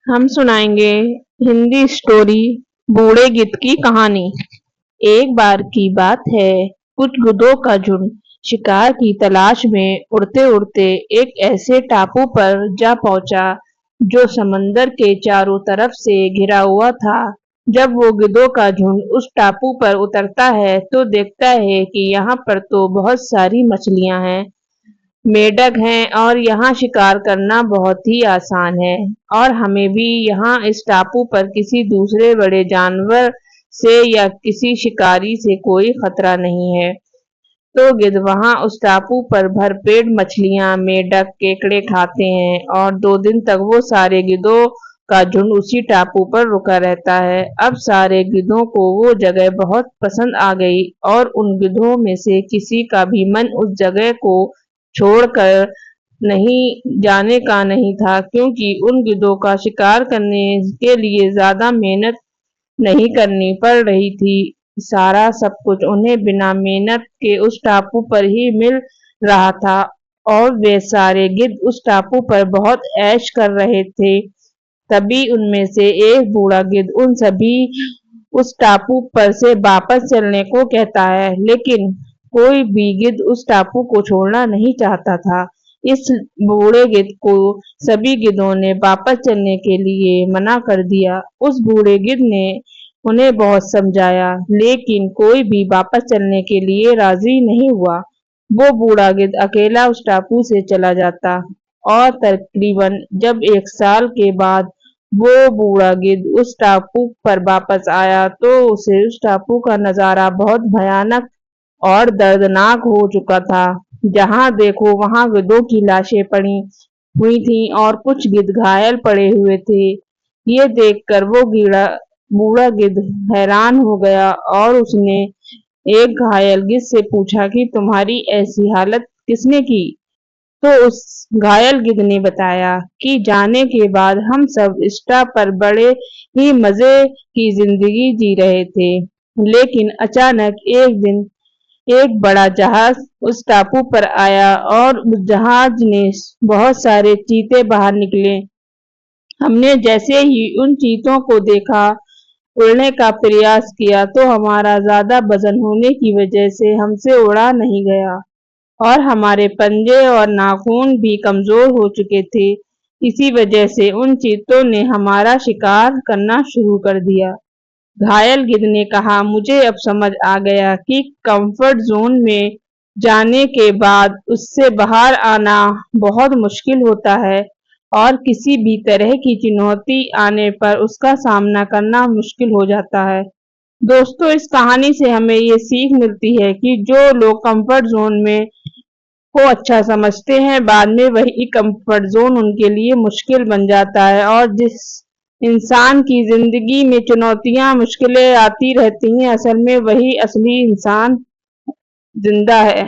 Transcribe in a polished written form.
हम सुनाएंगे हिंदी स्टोरी बूढ़े गिद्ध की कहानी। एक बार की बात है, कुछ गिद्धों का झुंड शिकार की तलाश में उड़ते उड़ते एक ऐसे टापू पर जा पहुंचा जो समंदर के चारों तरफ से घिरा हुआ था। जब वो गिद्धों का झुंड उस टापू पर उतरता है तो देखता है कि यहाँ पर तो बहुत सारी मछलियां हैं, मेढक हैं और यहाँ शिकार करना बहुत ही आसान है और हमें भी यहाँ इस टापू पर किसी दूसरे बड़े जानवर से या किसी शिकारी से कोई खतरा नहीं है। तो गिद्ध वहां उस टापू पर भरपेट मछलियां, मेढक, केकड़े खाते हैं और 2 दिन तक वो सारे गिद्धों का झुंड उसी टापू पर रुका रहता है। अब सारे गिद्धों को वो जगह बहुत पसंद आ गई और उन गिद्धों में से किसी का भी मन उस जगह को छोड़कर नहीं जाने का नहीं था, क्योंकि उन गिद्धों का शिकार करने के लिए ज्यादा मेहनत नहीं करनी पड़ रही थी। सारा सब कुछ उन्हें बिना मेहनत के उस टापू पर ही मिल रहा था और वे सारे गिद्ध उस टापू पर बहुत ऐश कर रहे थे। तभी उनमें से एक बूढ़ा गिद्ध उन सभी उस टापू पर से वापस चलने को कहता है, लेकिन कोई भी गिद्ध उस टापू को छोड़ना नहीं चाहता था। इस बूढ़े गिद्ध को सभी गिद्धों ने वापस चलने के लिए मना कर दिया। उस बूढ़े गिद्ध ने उन्हें बहुत समझाया, लेकिन कोई भी वापस चलने के लिए राजी नहीं हुआ। वो बूढ़ा गिद्ध अकेला उस टापू से चला जाता और तकरीबन जब 1 साल के बाद वो बूढ़ा गिद्ध उस टापू पर वापस आया तो उसे उस टापू का नजारा बहुत भयानक और दर्दनाक हो चुका था। जहां देखो वहां गिद्धों की लाशें पड़ी हुई थीं और कुछ गिद्ध घायल पड़े हुए थे। ये देखकर वो बूढ़ा गिद्ध हैरान हो गया और उसने एक घायल गिद्ध से पूछा कि तुम्हारी ऐसी हालत किसने की? तो उस घायल गिद्ध ने बताया कि जाने के बाद हम सब इस टापू पर बड़े ही मजे की जिंदगी जी रहे थे, लेकिन अचानक एक दिन एक बड़ा जहाज उस टापू पर आया और उस जहाज ने बहुत सारे चीते बाहर निकले। हमने जैसे ही उन चीतों को देखा उड़ने का प्रयास किया तो हमारा ज्यादा वजन होने की वजह से हमसे उड़ा नहीं गया और हमारे पंजे और नाखून भी कमजोर हो चुके थे। इसी वजह से उन चीतों ने हमारा शिकार करना शुरू कर दिया। घायल गिद्ध ने कहा, मुझे अब समझ आ गया कि कंफर्ट जोन में जाने के बाद उससे बाहर आना बहुत मुश्किल होता है और किसी भी तरह की चुनौती आने पर उसका सामना करना मुश्किल हो जाता है। दोस्तों, इस कहानी से हमें ये सीख मिलती है कि जो लोग कंफर्ट जोन में को अच्छा समझते हैं, बाद में वही कंफर्ट जोन उनके लिए मुश्किल बन जाता है और जिस इंसान की जिंदगी में चुनौतियां, मुश्किलें आती रहती हैं, असल में वही असली इंसान जिंदा है।